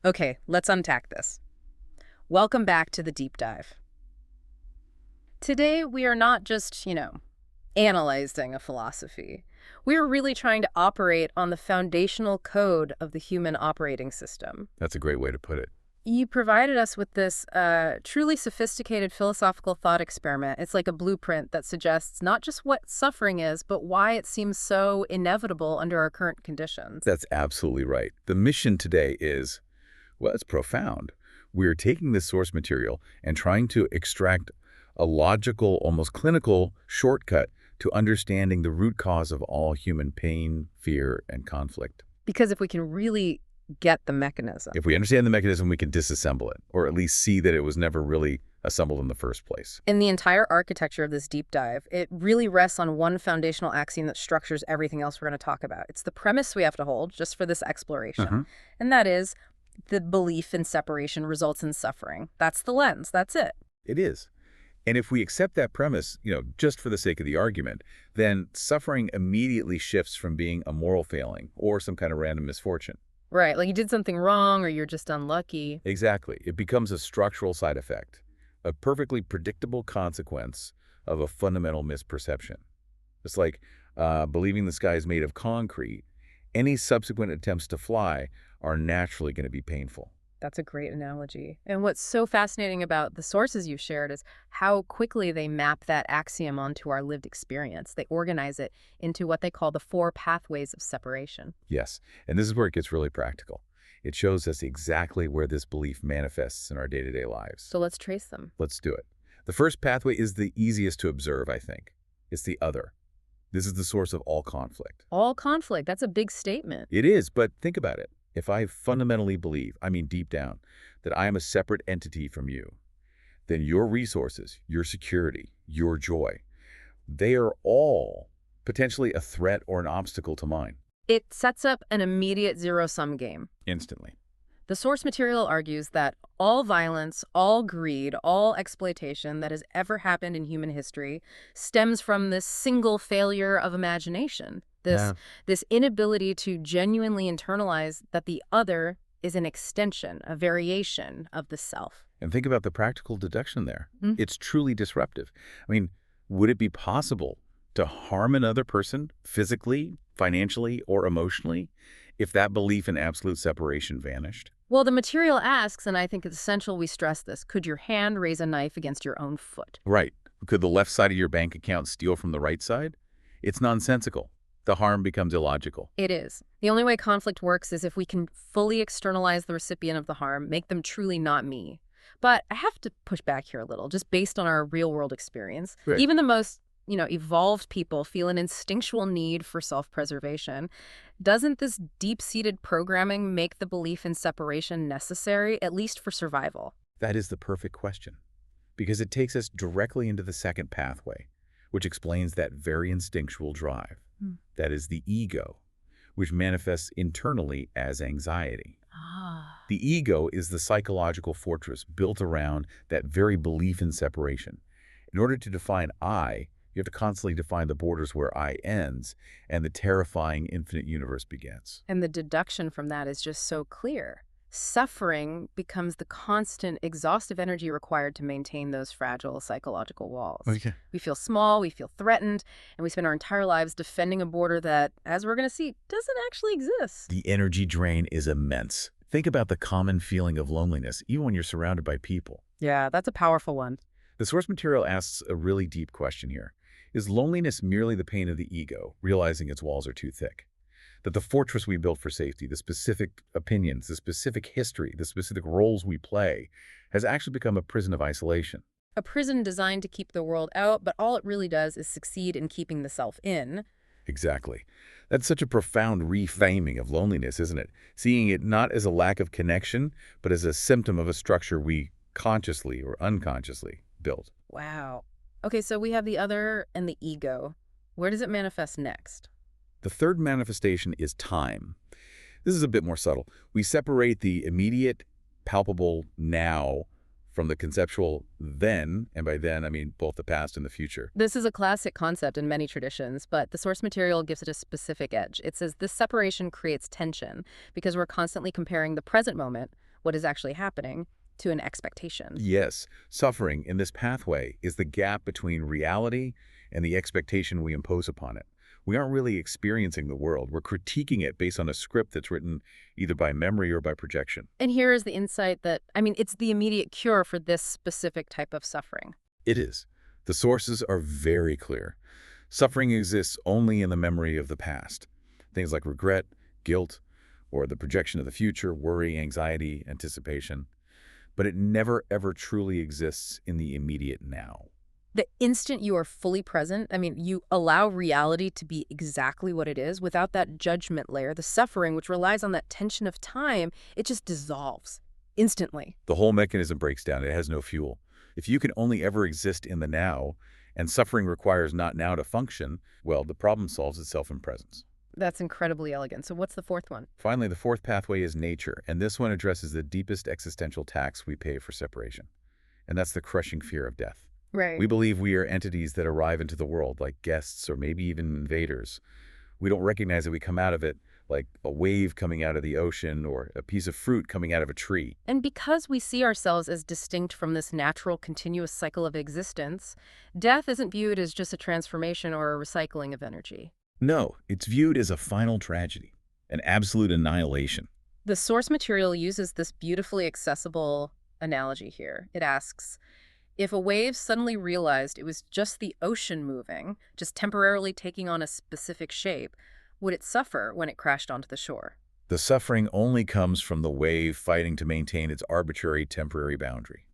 Okay, let's unpack this. Welcome back to the deep dive. Today, we are not just, analyzing a philosophy. We're really trying to operate on the foundational code of the human operating system. That's a great way to put it. You provided us with this truly sophisticated philosophical thought experiment. It's like a blueprint that suggests not just what suffering is, but why it seems so inevitable under our current conditions. That's absolutely right. The mission today is, well, it's profound. We're taking this source material and trying to extract a logical, almost clinical shortcut to understanding the root cause of all human pain, fear, and conflict. Because if we can really get the mechanism. If we understand the mechanism, we can disassemble it, or at least see that it was never really assembled in the first place. In the entire architecture of this deep dive, it really rests on one foundational axiom that structures everything else we're going to talk about. It's the premise we have to hold just for this exploration. And that is, the belief in separation results in suffering. That's the lens. That's it. It is. And if we accept that premise, just for the sake of the argument, then suffering immediately shifts from being a moral failing or some kind of random misfortune. Right, like you did something wrong or you're just unlucky. Exactly. It becomes a structural side effect, a perfectly predictable consequence of a fundamental misperception. It's like believing the sky is made of concrete. Any subsequent attempts to fly are naturally going to be painful. That's a great analogy. And what's so fascinating about the sources you've shared is how quickly they map that axiom onto our lived experience. They organize it into what they call the 4 pathways of separation. Yes, and this is where it gets really practical. It shows us exactly where this belief manifests in our day-to-day lives. So let's trace them. Let's do it. The first pathway is the easiest to observe, I think. It's the other. This is the source of all conflict. All conflict, that's a big statement. It is, but think about it. If I fundamentally believe, I mean deep down, that I am a separate entity from you, then your resources, your security, your joy, they are all potentially a threat or an obstacle to mine. It sets up an immediate zero-sum game. Instantly. The source material argues that all violence, all greed, all exploitation that has ever happened in human history stems from this single failure of imagination. This inability to genuinely internalize that the other is an extension, a variation of the self. And think about the practical deduction there. It's truly disruptive. I mean, would it be possible to harm another person physically, financially, or emotionally if that belief in absolute separation vanished? Well, the material asks, and I think it's essential we stress this, could your hand raise a knife against your own foot? Right. Could the left side of your bank account steal from the right side? It's nonsensical. The harm becomes illogical. It is. The only way conflict works is if we can fully externalize the recipient of the harm, make them truly not me. But I have to push back here a little, just based on our real-world experience. Right. Even the most, evolved people feel an instinctual need for self-preservation. Doesn't this deep-seated programming make the belief in separation necessary, at least for survival? That is the perfect question, because it takes us directly into the second pathway, which explains that very instinctual drive. That is the ego, which manifests internally as anxiety. The ego is the psychological fortress built around that very belief in separation. In order to define I, you have to constantly define the borders where I ends and the terrifying infinite universe begins. And the deduction from that is just so clear. Suffering becomes the constant, exhaustive energy required to maintain those fragile psychological walls. Okay. We feel small, we feel threatened, and we spend our entire lives defending a border that, as we're going to see, doesn't actually exist. The energy drain is immense. Think about the common feeling of loneliness, even when you're surrounded by people. Yeah, that's a powerful one. The source material asks a really deep question here. Is loneliness merely the pain of the ego, realizing its walls are too thick? That the fortress we built for safety, the specific opinions, the specific history, the specific roles we play, has actually become a prison of isolation. A prison designed to keep the world out, but all it really does is succeed in keeping the self in. Exactly. That's such a profound reframing of loneliness, isn't it? Seeing it not as a lack of connection, but as a symptom of a structure we consciously or unconsciously built. Wow. Okay, so we have the other and the ego. Where does it manifest next? The third manifestation is time. This is a bit more subtle. We separate the immediate, palpable now from the conceptual then, and by then I mean both the past and the future. This is a classic concept in many traditions, but the source material gives it a specific edge. It says this separation creates tension because we're constantly comparing the present moment, what is actually happening, to an expectation. Yes, suffering in this pathway is the gap between reality and the expectation we impose upon it. We aren't really experiencing the world. We're critiquing it based on a script that's written either by memory or by projection. And here is the insight that, it's the immediate cure for this specific type of suffering. It is. The sources are very clear. Suffering exists only in the memory of the past. Things like regret, guilt, or the projection of the future, worry, anxiety, anticipation. But it never, ever truly exists in the immediate now. The instant you are fully present, you allow reality to be exactly what it is without that judgment layer, the suffering, which relies on that tension of time, it just dissolves instantly. The whole mechanism breaks down. It has no fuel. If you can only ever exist in the now, and suffering requires not now to function, well, the problem solves itself in presence. That's incredibly elegant. So what's the fourth one? Finally, the fourth pathway is nature, and this one addresses the deepest existential tax we pay for separation, and that's the crushing fear of death. Right. We believe we are entities that arrive into the world like guests or maybe even invaders. We don't recognize that we come out of it like a wave coming out of the ocean or a piece of fruit coming out of a tree. And because we see ourselves as distinct from this natural, continuous cycle of existence, death isn't viewed as just a transformation or a recycling of energy. No, it's viewed as a final tragedy, an absolute annihilation. The source material uses this beautifully accessible analogy here. It asks, if a wave suddenly realized it was just the ocean moving, just temporarily taking on a specific shape, would it suffer when it crashed onto the shore? The suffering only comes from the wave fighting to maintain its arbitrary temporary boundary.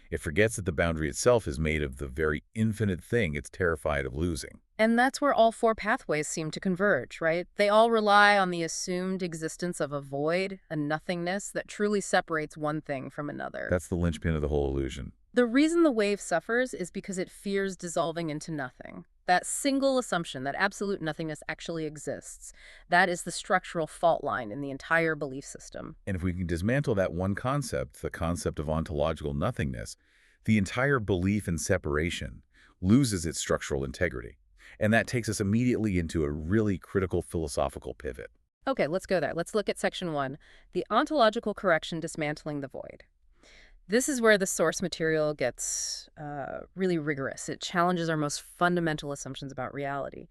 It forgets that the boundary itself is made of the very infinite thing it's terrified of losing. And that's where all four pathways seem to converge, right? They all rely on the assumed existence of a void, a nothingness that truly separates one thing from another. That's the linchpin of the whole illusion. The reason the wave suffers is because it fears dissolving into nothing. That single assumption that absolute nothingness actually exists, that is the structural fault line in the entire belief system. And if we can dismantle that one concept, the concept of ontological nothingness, the entire belief in separation loses its structural integrity. And that takes us immediately into a really critical philosophical pivot. Okay, let's go there. Let's look at section 1, the ontological correction dismantling the void. This is where the source material gets really rigorous. It challenges our most fundamental assumptions about reality.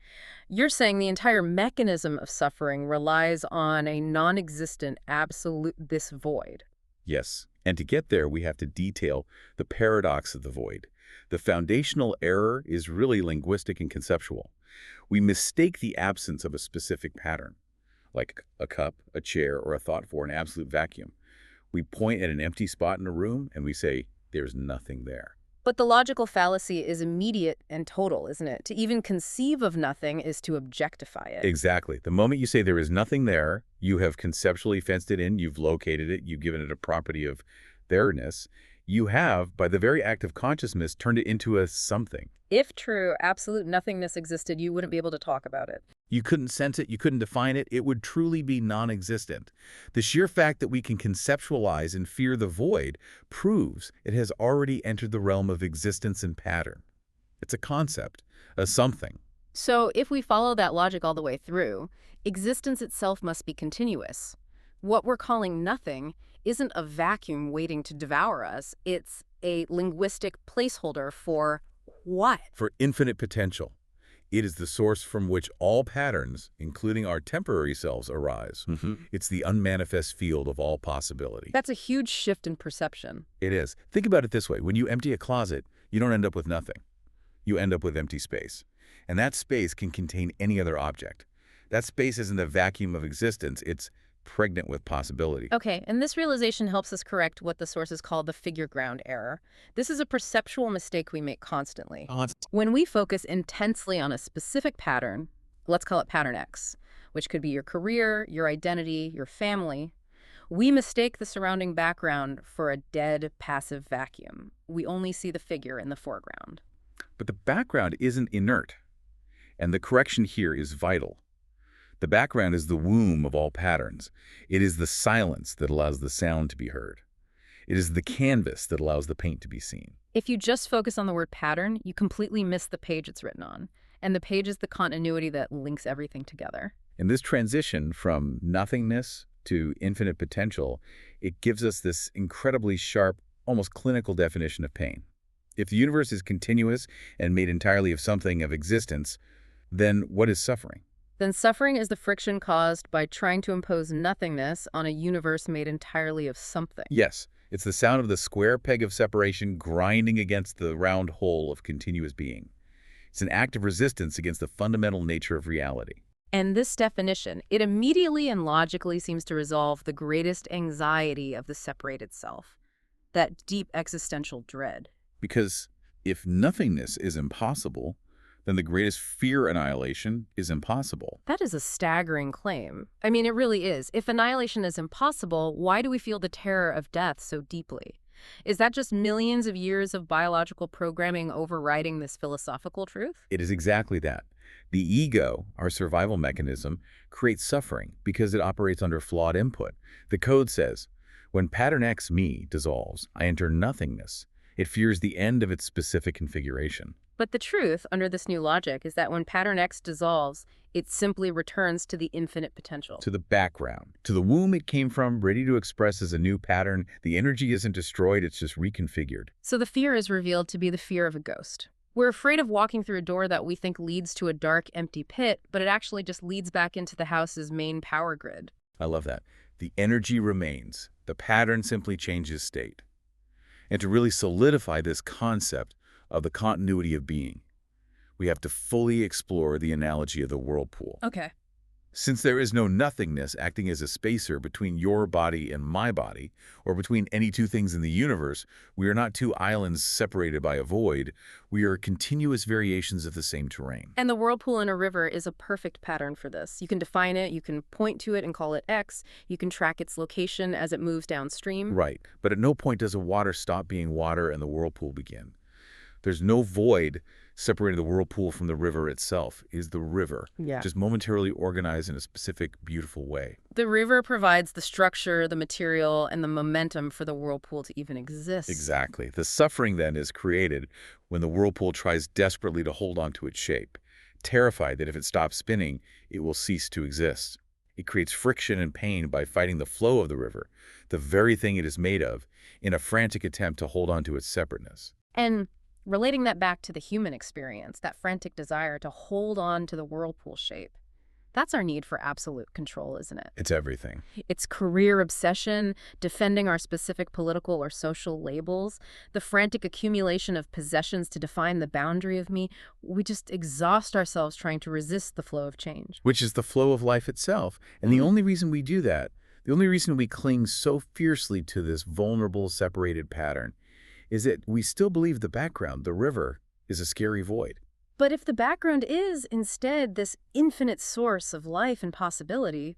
You're saying the entire mechanism of suffering relies on a non-existent absolute this void. Yes, and to get there, we have to detail the paradox of the void. The foundational error is really linguistic and conceptual. We mistake the absence of a specific pattern, like a cup, a chair, or a thought for an absolute vacuum. We point at an empty spot in a room and we say, there's nothing there. But the logical fallacy is immediate and total, isn't it? To even conceive of nothing is to objectify it. Exactly. The moment you say there is nothing there, you have conceptually fenced it in, you've located it, you've given it a property of there-ness. You have, by the very act of consciousness, turned it into a something. If true, absolute nothingness existed, you wouldn't be able to talk about it. You couldn't sense it, you couldn't define it, it would truly be non-existent. The sheer fact that we can conceptualize and fear the void proves it has already entered the realm of existence and pattern. It's a concept, a something. So if we follow that logic all the way through, existence itself must be continuous. What we're calling nothing isn't a vacuum waiting to devour us. It's a linguistic placeholder for what? For infinite potential. It is the source from which all patterns, including our temporary selves, arise. It's the unmanifest field of all possibility. That's a huge shift in perception. It is. Think about it this way. When you empty a closet, you don't end up with nothing. You end up with empty space. And that space can contain any other object. That space isn't a vacuum of existence. It's pregnant with possibility. Okay, and this realization helps us correct what the sources call the figure ground error. This is a perceptual mistake we make constantly. When we focus intensely on a specific pattern, let's call it pattern X, which could be your career, your identity, your family, we mistake the surrounding background for a dead, passive vacuum. We only see the figure in the foreground. But the background isn't inert, and the correction here is vital. The background is the womb of all patterns. It is the silence that allows the sound to be heard. It is the canvas that allows the paint to be seen. If you just focus on the word pattern, you completely miss the page it's written on. And the page is the continuity that links everything together. And this transition from nothingness to infinite potential, it gives us this incredibly sharp, almost clinical definition of pain. If the universe is continuous and made entirely of something of existence, then what is suffering? Then suffering is the friction caused by trying to impose nothingness on a universe made entirely of something. Yes, it's the sound of the square peg of separation grinding against the round hole of continuous being. It's an act of resistance against the fundamental nature of reality. And this definition, it immediately and logically seems to resolve the greatest anxiety of the separated self, that deep existential dread. Because if nothingness is impossible, then the greatest fear annihilation is impossible. That is a staggering claim. I mean, it really is. If annihilation is impossible, why do we feel the terror of death so deeply? Is that just millions of years of biological programming overriding this philosophical truth? It is exactly that. The ego, our survival mechanism, creates suffering because it operates under flawed input. The code says, when pattern X me dissolves, I enter nothingness. It fears the end of its specific configuration. But the truth, under this new logic, is that when pattern X dissolves, it simply returns to the infinite potential. To the background, to the womb it came from, ready to express as a new pattern. The energy isn't destroyed, it's just reconfigured. So the fear is revealed to be the fear of a ghost. We're afraid of walking through a door that we think leads to a dark, empty pit, but it actually just leads back into the house's main power grid. I love that. The energy remains. The pattern simply changes state. And to really solidify this concept of the continuity of being, we have to fully explore the analogy of the whirlpool. Okay. Since there is no nothingness acting as a spacer between your body and my body, or between any two things in the universe, we are not two islands separated by a void. We are continuous variations of the same terrain. And the whirlpool in a river is a perfect pattern for this. You can define it, you can point to it and call it X, you can track its location as it moves downstream. Right, but at no point does a water stop being water and the whirlpool begin. There's no void separating the whirlpool from the river itself. It is the river, just momentarily organized in a specific, beautiful way. The river provides the structure, the material, and the momentum for the whirlpool to even exist. Exactly. The suffering, then, is created when the whirlpool tries desperately to hold on to its shape, terrified that if it stops spinning, it will cease to exist. It creates friction and pain by fighting the flow of the river, the very thing it is made of, in a frantic attempt to hold on to its separateness. And relating that back to the human experience, that frantic desire to hold on to the whirlpool shape, that's our need for absolute control, isn't it? It's everything. It's career obsession, defending our specific political or social labels, the frantic accumulation of possessions to define the boundary of me. We just exhaust ourselves trying to resist the flow of change. Which is the flow of life itself. And the only reason we do that, the only reason we cling so fiercely to this vulnerable, separated pattern, is that we still believe the background, the river, is a scary void. But if the background is, instead, this infinite source of life and possibility,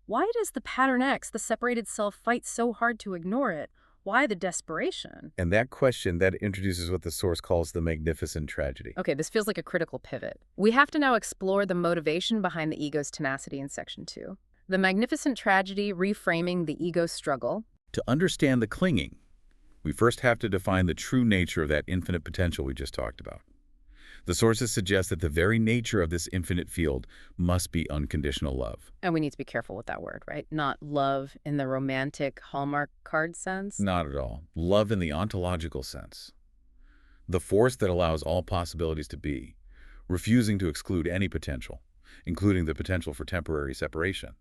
why does the pattern X, the separated self, fight so hard to ignore it? Why the desperation? And that question, that introduces what the source calls the magnificent tragedy. Okay, this feels like a critical pivot. We have to now explore the motivation behind the ego's tenacity in Section 2. The magnificent tragedy reframing the ego's struggle. To understand the clinging, we first have to define the true nature of that infinite potential we just talked about. The sources suggest that the very nature of this infinite field must be unconditional love. And we need to be careful with that word, right? Not love in the romantic Hallmark card sense. Not at all. Love in the ontological sense. The force that allows all possibilities to be, refusing to exclude any potential, including the potential for temporary separation.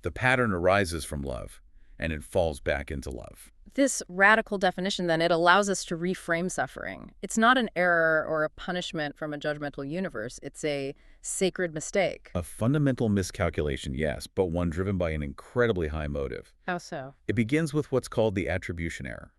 The pattern arises from love, and it falls back into love. This radical definition, then, it allows us to reframe suffering. It's not an error or a punishment from a judgmental universe. It's a sacred mistake. A fundamental miscalculation, yes, but one driven by an incredibly high motive. How so? It begins with what's called the attribution error.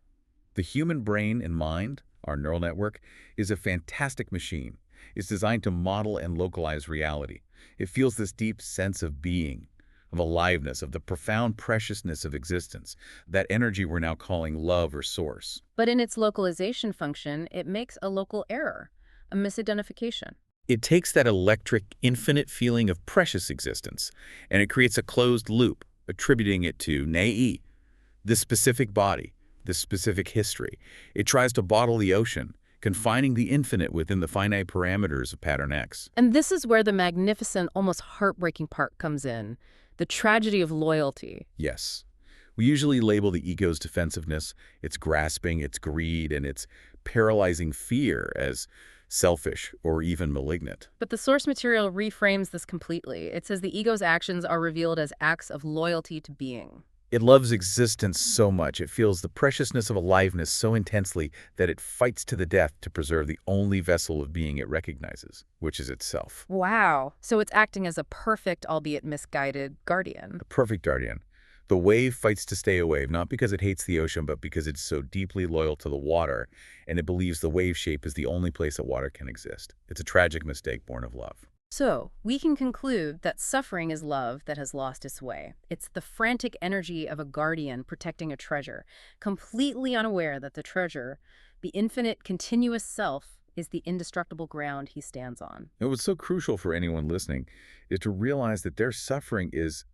The human brain and mind, our neural network, is a fantastic machine. It's designed to model and localize reality. It feels this deep sense of being, of aliveness, of the profound preciousness of existence, that energy we're now calling love or source. But in its localization function, it makes a local error, a misidentification. It takes that electric, infinite feeling of precious existence, and it creates a closed loop, attributing it to nei, this specific body, this specific history. It tries to bottle the ocean, confining the infinite within the finite parameters of pattern X. And this is where the magnificent, almost heartbreaking part comes in. The tragedy of loyalty. Yes. We usually label the ego's defensiveness, its grasping, its greed, and its paralyzing fear as selfish or even malignant. But the source material reframes this completely. It says the ego's actions are revealed as acts of loyalty to being. It loves existence so much, it feels the preciousness of aliveness so intensely that it fights to the death to preserve the only vessel of being it recognizes, which is itself. Wow. So it's acting as a perfect, albeit misguided, guardian. A perfect guardian. The wave fights to stay a wave, not because it hates the ocean, but because it's so deeply loyal to the water, and it believes the wave shape is the only place that water can exist. It's a tragic mistake born of love. So, we can conclude that suffering is love that has lost its way. It's the frantic energy of a guardian protecting a treasure, completely unaware that the treasure, the infinite, continuous self, is the indestructible ground he stands on. And what's so crucial for anyone listening is to realize that their suffering is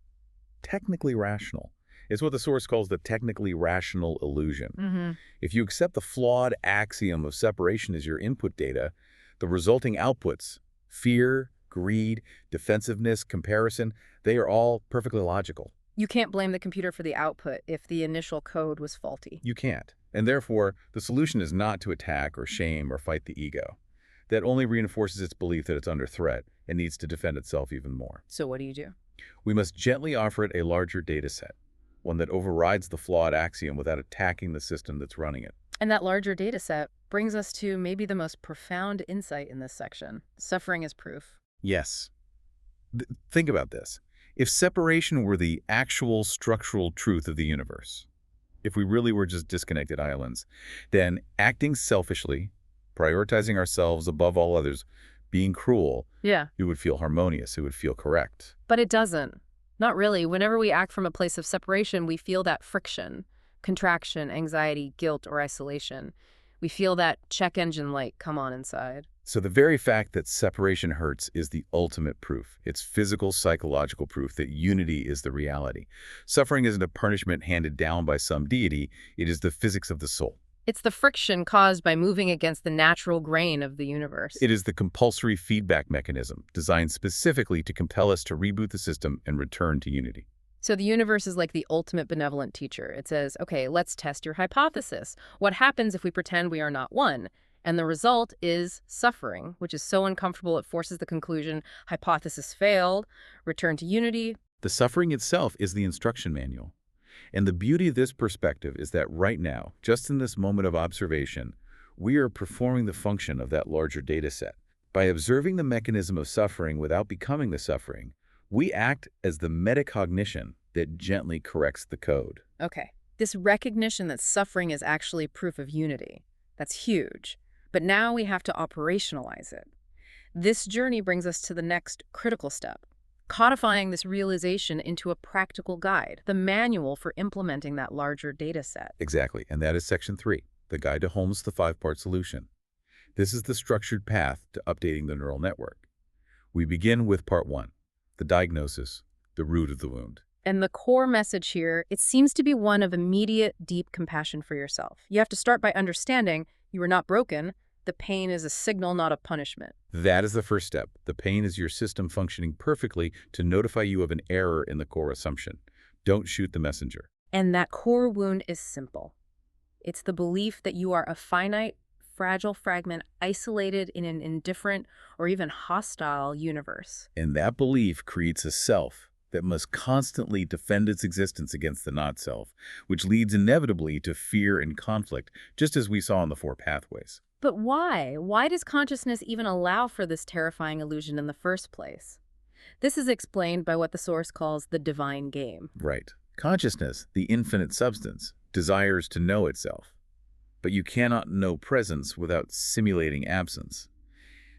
technically rational. It's what the Source calls the technically rational illusion. If you accept the flawed axiom of separation as your input data, the resulting outputs, fear, greed, defensiveness, comparison, they are all perfectly logical. You can't blame the computer for the output if the initial code was faulty. You can't. And therefore, the solution is not to attack or shame or fight the ego. That only reinforces its belief that it's under threat and needs to defend itself even more. So what do you do? We must gently offer it a larger data set, one that overrides the flawed axiom without attacking the system that's running it. And that larger data set brings us to maybe the most profound insight in this section. Suffering is proof. Yes. Think about this. If separation were the actual structural truth of the universe, if we really were just disconnected islands, then acting selfishly, prioritizing ourselves above all others, being cruel, Yeah. it would feel harmonious, it would feel correct. But it doesn't. Not really. Whenever we act from a place of separation, we feel that friction, contraction, anxiety, guilt, or isolation. We feel that check engine light come on inside. So the very fact that separation hurts is the ultimate proof. It's physical, psychological proof that unity is the reality. Suffering isn't a punishment handed down by some deity. It is the physics of the soul. It's the friction caused by moving against the natural grain of the universe. It is the compulsory feedback mechanism designed specifically to compel us to reboot the system and return to unity. So the universe is like the ultimate benevolent teacher. It says, okay, let's test your hypothesis. What happens if we pretend we are not one? And the result is suffering, which is so uncomfortable it forces the conclusion, hypothesis failed, return to unity. The suffering itself is the instruction manual. And the beauty of this perspective is that right now, just in this moment of observation, we are performing the function of that larger data set. By observing the mechanism of suffering without becoming the suffering, we act as the metacognition that gently corrects the code. Okay, this recognition that suffering is actually proof of unity, that's huge. But now we have to operationalize it. This journey brings us to the next critical step, codifying this realization into a practical guide, the manual for implementing that larger data set. Exactly, and that is Section 3, the Guide to Holmes' the Five-Part Solution. This is the structured path to updating the neural network. We begin with Part 1, the diagnosis, the root of the wound. And the core message here, it seems to be one of immediate, deep compassion for yourself. You have to start by understanding you are not broken. The pain is a signal, not a punishment. That is the first step. The pain is your system functioning perfectly to notify you of an error in the core assumption. Don't shoot the messenger. And that core wound is simple. It's the belief that you are a finite, fragile fragment isolated in an indifferent or even hostile universe. And that belief creates a self that must constantly defend its existence against the not-self, which leads inevitably to fear and conflict, just as we saw in the 4 pathways. But why? Why does consciousness even allow for this terrifying illusion in the first place? This is explained by what the Source calls the divine game. Right. Consciousness, the infinite substance, desires to know itself. But you cannot know presence without simulating absence.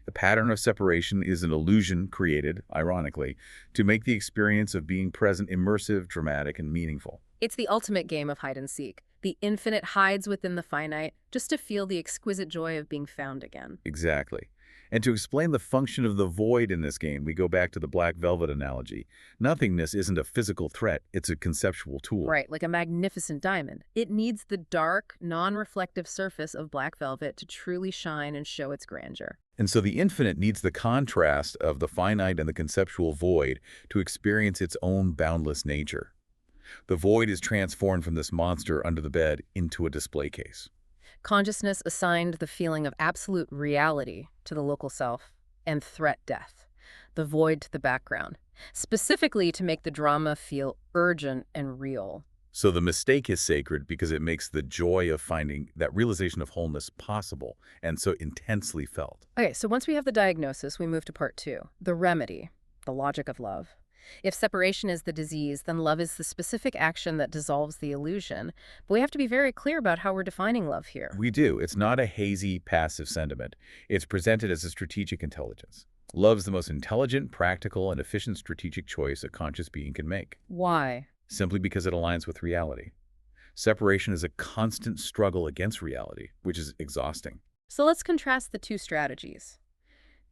The pattern of separation is an illusion created, ironically, to make the experience of being present immersive, dramatic, and meaningful. It's the ultimate game of hide and seek. The infinite hides within the finite just to feel the exquisite joy of being found again. Exactly. And to explain the function of the void in this game, we go back to the black velvet analogy. Nothingness isn't a physical threat, it's a conceptual tool. Right, like a magnificent diamond. It needs the dark, non-reflective surface of black velvet to truly shine and show its grandeur. And so the infinite needs the contrast of the finite and the conceptual void to experience its own boundless nature. The void is transformed from this monster under the bed into a display case. Consciousness assigned the feeling of absolute reality to the local self and threat death, the void to the background, specifically to make the drama feel urgent and real. So the mistake is sacred because it makes the joy of finding that realization of wholeness possible and so intensely felt. Okay, so once we have the diagnosis, we move to part 2, the remedy, the logic of love. If separation is the disease, then love is the specific action that dissolves the illusion. But we have to be very clear about how we're defining love here. We do. It's not a hazy, passive sentiment. It's presented as a strategic intelligence. Love's the most intelligent, practical, and efficient strategic choice a conscious being can make. Why? Simply because it aligns with reality. Separation is a constant struggle against reality, which is exhausting. So let's contrast the two strategies.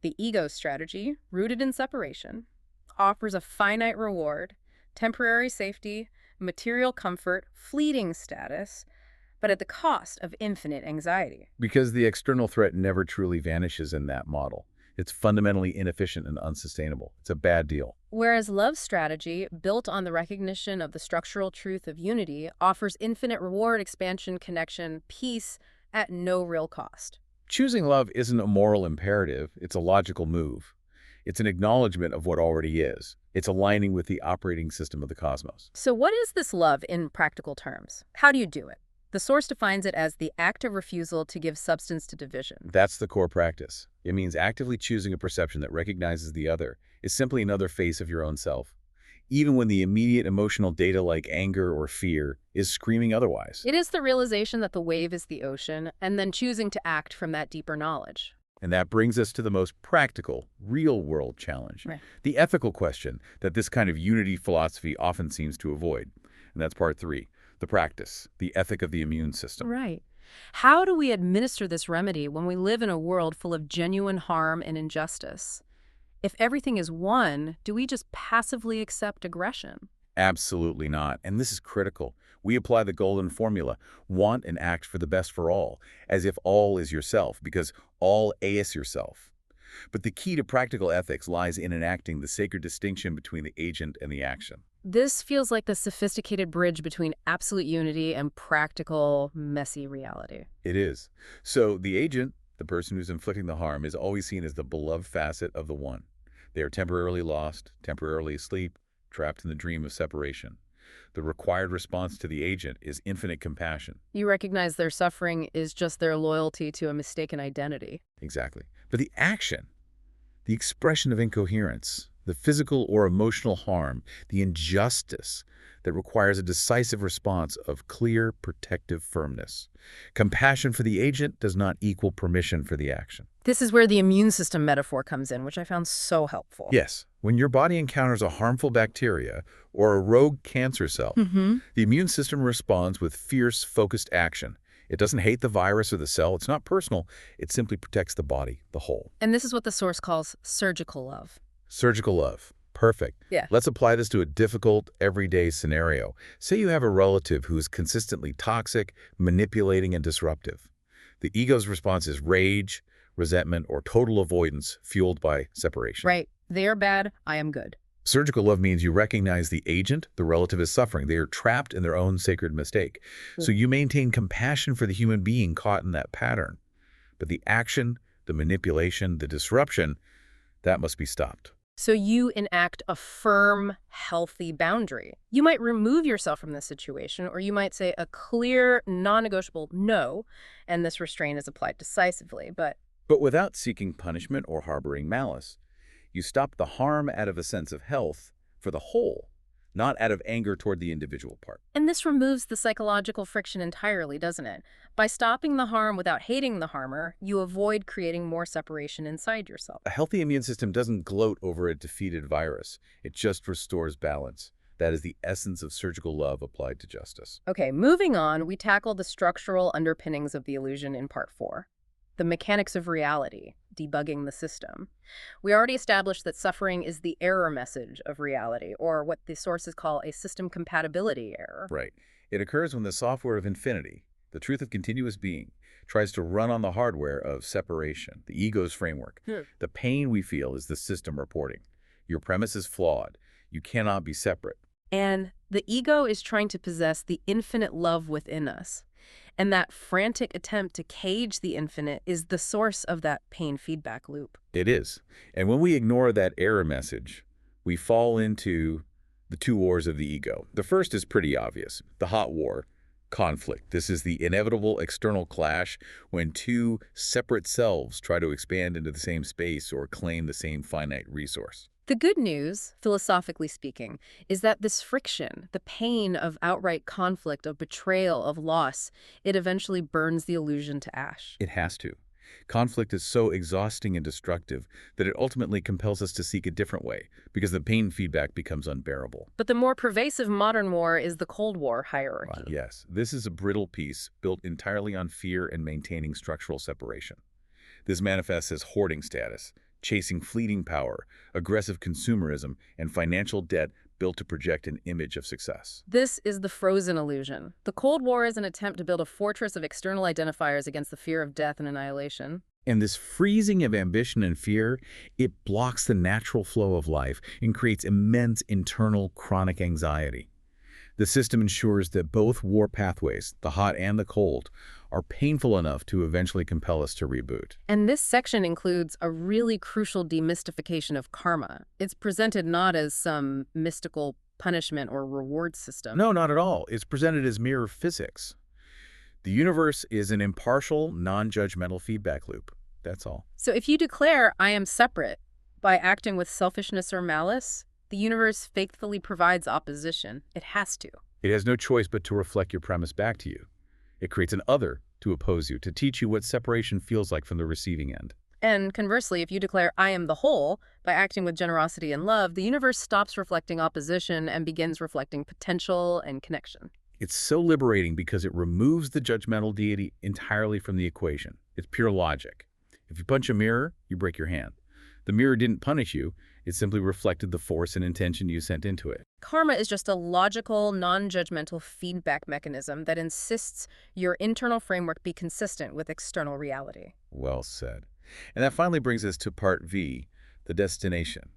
The ego strategy, rooted in separation, offers a finite reward, temporary safety, material comfort, fleeting status, but at the cost of infinite anxiety. Because the external threat never truly vanishes in that model. It's fundamentally inefficient and unsustainable. It's a bad deal. Whereas love's strategy, built on the recognition of the structural truth of unity, offers infinite reward, expansion, connection, peace at no real cost. Choosing love isn't a moral imperative. It's a logical move. It's an acknowledgement of what already is. It's aligning with the operating system of the cosmos. So what is this love in practical terms? How do you do it? The source defines it as the act of refusal to give substance to division. That's the core practice. It means actively choosing a perception that recognizes the other is simply another face of your own self, even when the immediate emotional data like anger or fear is screaming otherwise. It is the realization that the wave is the ocean, and then choosing to act from that deeper knowledge. And that brings us to the most practical, real-world challenge, Right. the ethical question that this kind of unity philosophy often seems to avoid. And that's part 3, the practice, the ethic of the immune system. Right. How do we administer this remedy when we live in a world full of genuine harm and injustice? If everything is one, do we just passively accept aggression? Absolutely not. And this is critical. We apply the golden formula, want and act for the best for all, as if all is yourself, because all is yourself. But the key to practical ethics lies in enacting the sacred distinction between the agent and the action. This feels like the sophisticated bridge between absolute unity and practical, messy reality. It is. So the agent, the person who's inflicting the harm, is always seen as the beloved facet of the one. They are temporarily lost, temporarily asleep, trapped in the dream of separation. The required response to the agent is infinite compassion. You recognize their suffering is just their loyalty to a mistaken identity. Exactly. But the action, the expression of incoherence, the physical or emotional harm, the injustice that requires a decisive response of clear, protective firmness. Compassion for the agent does not equal permission for the action. This is where the immune system metaphor comes in, which I found so helpful. Yes, when your body encounters a harmful bacteria or a rogue cancer cell, the immune system responds with fierce, focused action. It doesn't hate the virus or the cell. It's not personal. It simply protects the body, the whole. And this is what the source calls surgical love. Surgical love. Perfect. Yeah. Let's apply this to a difficult, everyday scenario. Say you have a relative who is consistently toxic, manipulating, and disruptive. The ego's response is rage, resentment, or total avoidance fueled by separation. Right. They are bad. I am good. Surgical love means you recognize the agent, the relative is suffering. They are trapped in their own sacred mistake. So you maintain compassion for the human being caught in that pattern. But the action, the manipulation, the disruption, that must be stopped. So you enact a firm, healthy boundary. You might remove yourself from the situation, or you might say a clear, non-negotiable no, and this restraint is applied decisively. But without seeking punishment or harboring malice, you stop the harm out of a sense of health for the whole, not out of anger toward the individual part. And this removes the psychological friction entirely, doesn't it? By stopping the harm without hating the harmer, you avoid creating more separation inside yourself. A healthy immune system doesn't gloat over a defeated virus. It just restores balance. That is the essence of surgical love applied to justice. Okay, moving on, we tackle the structural underpinnings of the illusion in part 4. the mechanics of reality, debugging the system. We already established that suffering is the error message of reality, or what the sources call a system compatibility error. Right. It occurs when the software of infinity, the truth of continuous being, tries to run on the hardware of separation, the ego's framework. The pain we feel is the system reporting. Your premise is flawed. You cannot be separate. And the ego is trying to possess the infinite love within us. And that frantic attempt to cage the infinite is the source of that pain feedback loop. It is. And when we ignore that error message, we fall into the two wars of the ego. The first is pretty obvious, the hot war, conflict. This is the inevitable external clash when two separate selves try to expand into the same space or claim the same finite resource. The good news, philosophically speaking, is that this friction, the pain of outright conflict, of betrayal, of loss, it eventually burns the illusion to ash. It has to. Conflict is so exhausting and destructive that it ultimately compels us to seek a different way because the pain feedback becomes unbearable. But the more pervasive modern war is the Cold War hierarchy. Yes, this is a brittle piece built entirely on fear and maintaining structural separation. This manifests as hoarding status, chasing fleeting power, aggressive consumerism, and financial debt built to project an image of success. This is the frozen illusion. The Cold War is an attempt to build a fortress of external identifiers against the fear of death and annihilation. And this freezing of ambition and fear, it blocks the natural flow of life and creates immense internal chronic anxiety. The system ensures that both war pathways, the hot and the cold, are painful enough to eventually compel us to reboot. And this section includes a really crucial demystification of karma. It's presented not as some mystical punishment or reward system. No, not at all. It's presented as mere physics. The universe is an impartial, non-judgmental feedback loop. That's all. So if you declare, I am separate, by acting with selfishness or malice, the universe faithfully provides opposition. It has to. It has no choice but to reflect your premise back to you. It creates an other to oppose you, to teach you what separation feels like from the receiving end. And conversely, if you declare, I am the whole, by acting with generosity and love, the universe stops reflecting opposition and begins reflecting potential and connection. It's so liberating because it removes the judgmental deity entirely from the equation. It's pure logic. If you punch a mirror, you break your hand. The mirror didn't punish you. It simply reflected the force and intention you sent into it. Karma is just a logical, non-judgmental feedback mechanism that insists your internal framework be consistent with external reality. Well said. And that finally brings us to part V, the destination,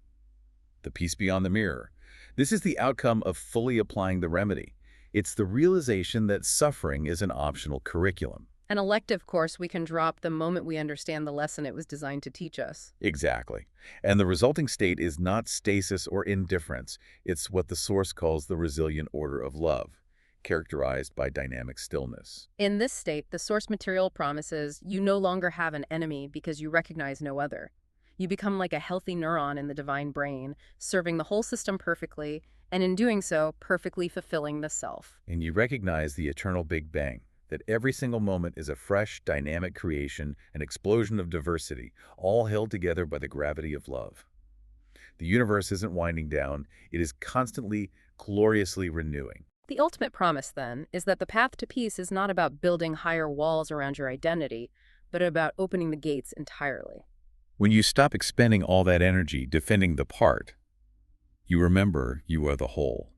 the peace beyond the mirror. This is the outcome of fully applying the remedy. It's the realization that suffering is an optional curriculum. An elective course we can drop the moment we understand the lesson it was designed to teach us. Exactly. And the resulting state is not stasis or indifference. It's what the Source calls the resilient order of love, characterized by dynamic stillness. In this state, the source material promises you no longer have an enemy because you recognize no other. You become like a healthy neuron in the divine brain, serving the whole system perfectly, and in doing so, perfectly fulfilling the self. And you recognize the eternal Big Bang, that every single moment is a fresh, dynamic creation, an explosion of diversity, all held together by the gravity of love. The universe isn't winding down. It is constantly, gloriously renewing. The ultimate promise, then, is that the path to peace is not about building higher walls around your identity, but about opening the gates entirely. When you stop expending all that energy defending the part, you remember you are the whole.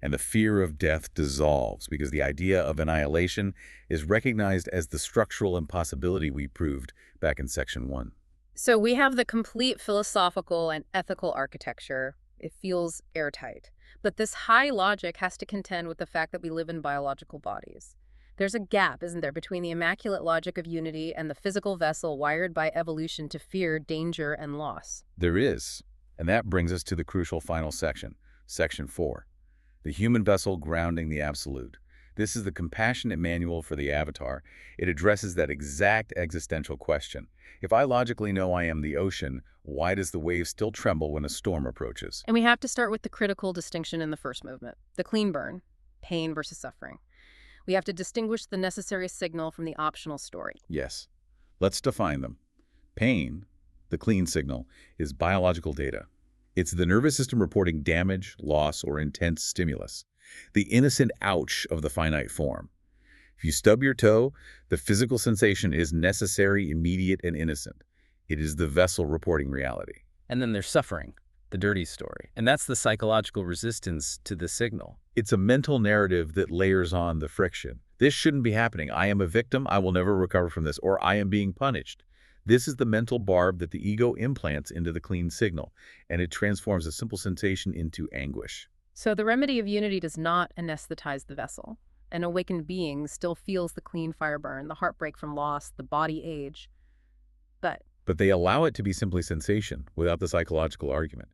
And the fear of death dissolves because the idea of annihilation is recognized as the structural impossibility we proved back in Section 1. So we have the complete philosophical and ethical architecture. It feels airtight. But this high logic has to contend with the fact that we live in biological bodies. There's a gap, isn't there, between the immaculate logic of unity and the physical vessel wired by evolution to fear, danger, and loss. There is. And that brings us to the crucial final section, Section 4. The human vessel grounding the absolute. This is the compassionate manual for the avatar. It addresses that exact existential question. If I logically know I am the ocean, why does the wave still tremble when a storm approaches? And we have to start with the critical distinction in the first movement, the clean burn, pain versus suffering. We have to distinguish the necessary signal from the optional story. Yes. Let's define them. Pain, the clean signal, is biological data. It's the nervous system reporting damage, loss, or intense stimulus. The innocent ouch of the finite form. If you stub your toe, the physical sensation is necessary, immediate, and innocent. It is the vessel reporting reality. And then there's suffering, the dirty story. And that's the psychological resistance to the signal. It's a mental narrative that layers on the friction. This shouldn't be happening. I am a victim. I will never recover from this. Or I am being punished. This is the mental barb that the ego implants into the clean signal, and it transforms a simple sensation into anguish. So the remedy of unity does not anesthetize the vessel. An awakened being still feels the clean fire burn, the heartbreak from loss, the body age. But they allow it to be simply sensation, without the psychological argument.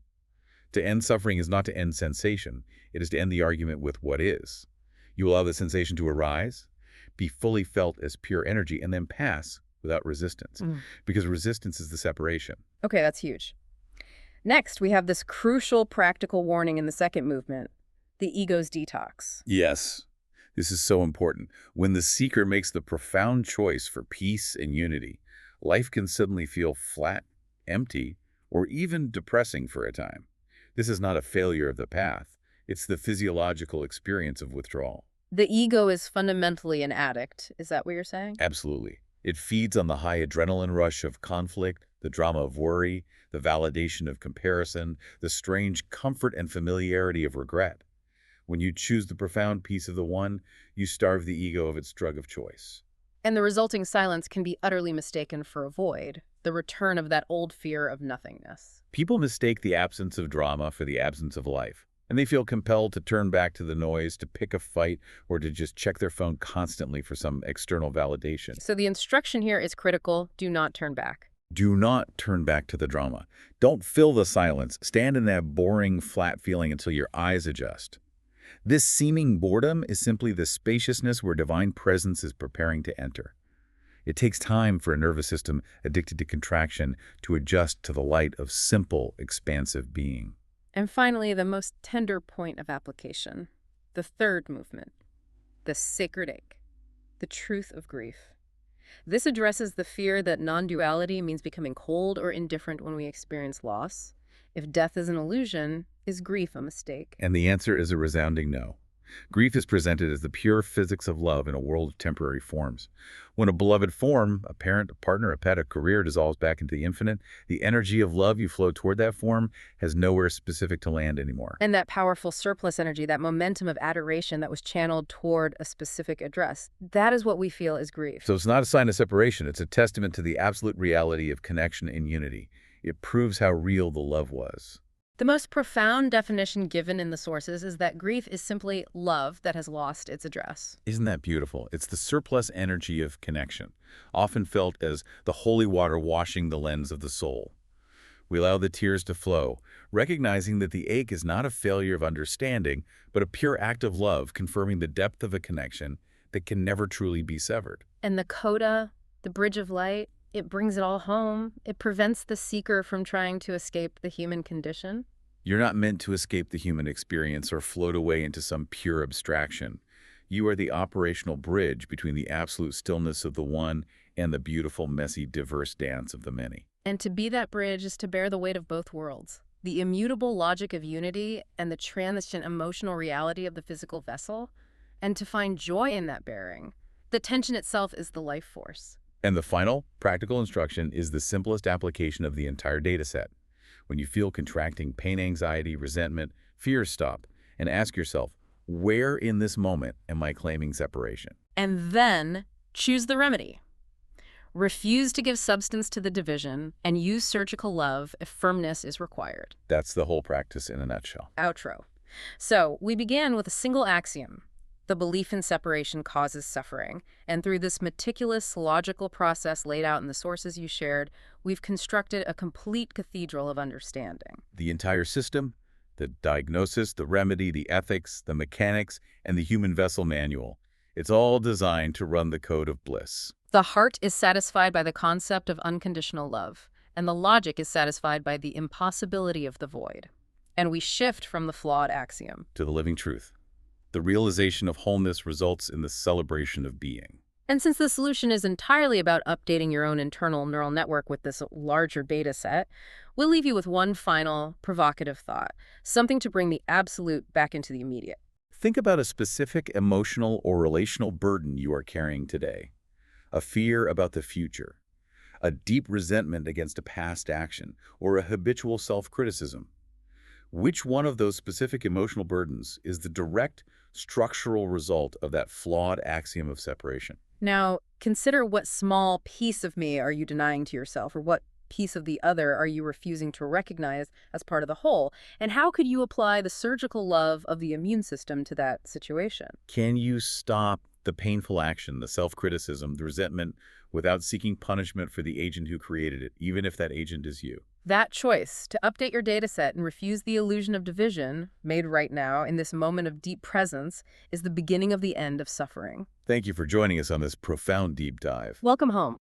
To end suffering is not to end sensation. It is to end the argument with what is. You allow the sensation to arise, be fully felt as pure energy, and then pass without resistance. Because resistance is the separation. Okay, that's huge. Next, we have this crucial practical warning in the second movement, the ego's detox. Yes, this is so important. When the seeker makes the profound choice for peace and unity, life can suddenly feel flat, empty, or even depressing for a time. This is not a failure of the path. It's the physiological experience of withdrawal. The ego is fundamentally an addict. Is that what you're saying? Absolutely. It feeds on the high adrenaline rush of conflict, the drama of worry, the validation of comparison, the strange comfort and familiarity of regret. When you choose the profound peace of the one, you starve the ego of its drug of choice. And the resulting silence can be utterly mistaken for a void, the return of that old fear of nothingness. People mistake the absence of drama for the absence of life, and they feel compelled to turn back to the noise, to pick a fight, or to just check their phone constantly for some external validation. So the instruction here is critical. Do not turn back. Do not turn back to the drama. Don't fill the silence. Stand in that boring, flat feeling until your eyes adjust. This seeming boredom is simply the spaciousness where divine presence is preparing to enter. It takes time for a nervous system addicted to contraction to adjust to the light of simple, expansive being. And finally, the most tender point of application, the third movement, the sacred ache, the truth of grief. This addresses the fear that non-duality means becoming cold or indifferent when we experience loss. If death is an illusion, is grief a mistake? And the answer is a resounding no. Grief is presented as the pure physics of love in a world of temporary forms. When a beloved form, a parent, a partner, a pet, a career dissolves back into the infinite, the energy of love you flow toward that form has nowhere specific to land anymore. And that powerful surplus energy, that momentum of adoration that was channeled toward a specific address, that is what we feel is grief. So it's not a sign of separation. It's a testament to the absolute reality of connection and unity. It proves how real the love was. The most profound definition given in the sources is that grief is simply love that has lost its address. Isn't that beautiful? It's the surplus energy of connection, often felt as the holy water washing the lens of the soul. We allow the tears to flow, recognizing that the ache is not a failure of understanding, but a pure act of love confirming the depth of a connection that can never truly be severed. And the coda, the bridge of light, it brings it all home. It prevents the seeker from trying to escape the human condition. You're not meant to escape the human experience or float away into some pure abstraction. You are the operational bridge between the absolute stillness of the one and the beautiful, messy, diverse dance of the many. And to be that bridge is to bear the weight of both worlds, the immutable logic of unity and the transient emotional reality of the physical vessel, and to find joy in that bearing. The tension itself is the life force. And the final, practical instruction is the simplest application of the entire data set. When you feel contracting pain, anxiety, resentment, fear, stop and ask yourself, where in this moment am I claiming separation? And then choose the remedy. Refuse to give substance to the division and use surgical love if firmness is required. That's the whole practice in a nutshell. Outro. So we began with a single axiom. The belief in separation causes suffering, and through this meticulous, logical process laid out in the sources you shared, we've constructed a complete cathedral of understanding. The entire system, the diagnosis, the remedy, the ethics, the mechanics, and the human vessel manual, it's all designed to run the code of bliss. The heart is satisfied by the concept of unconditional love, and the logic is satisfied by the impossibility of the void. And we shift from the flawed axiom to the living truth. The realization of wholeness results in the celebration of being. And since the solution is entirely about updating your own internal neural network with this larger data set, we'll leave you with one final provocative thought, something to bring the absolute back into the immediate. Think about a specific emotional or relational burden you are carrying today. A fear about the future, a deep resentment against a past action, or a habitual self-criticism. Which one of those specific emotional burdens is the direct structural result of that flawed axiom of separation? Now, consider what small piece of me are you denying to yourself, or what piece of the other are you refusing to recognize as part of the whole? And how could you apply the surgical love of the immune system to that situation? Can you stop the painful action, the self-criticism, the resentment, without seeking punishment for the agent who created it, even if that agent is you? That choice to update your data set and refuse the illusion of division, made right now in this moment of deep presence, is the beginning of the end of suffering. Thank you for joining us on this profound deep dive. Welcome home.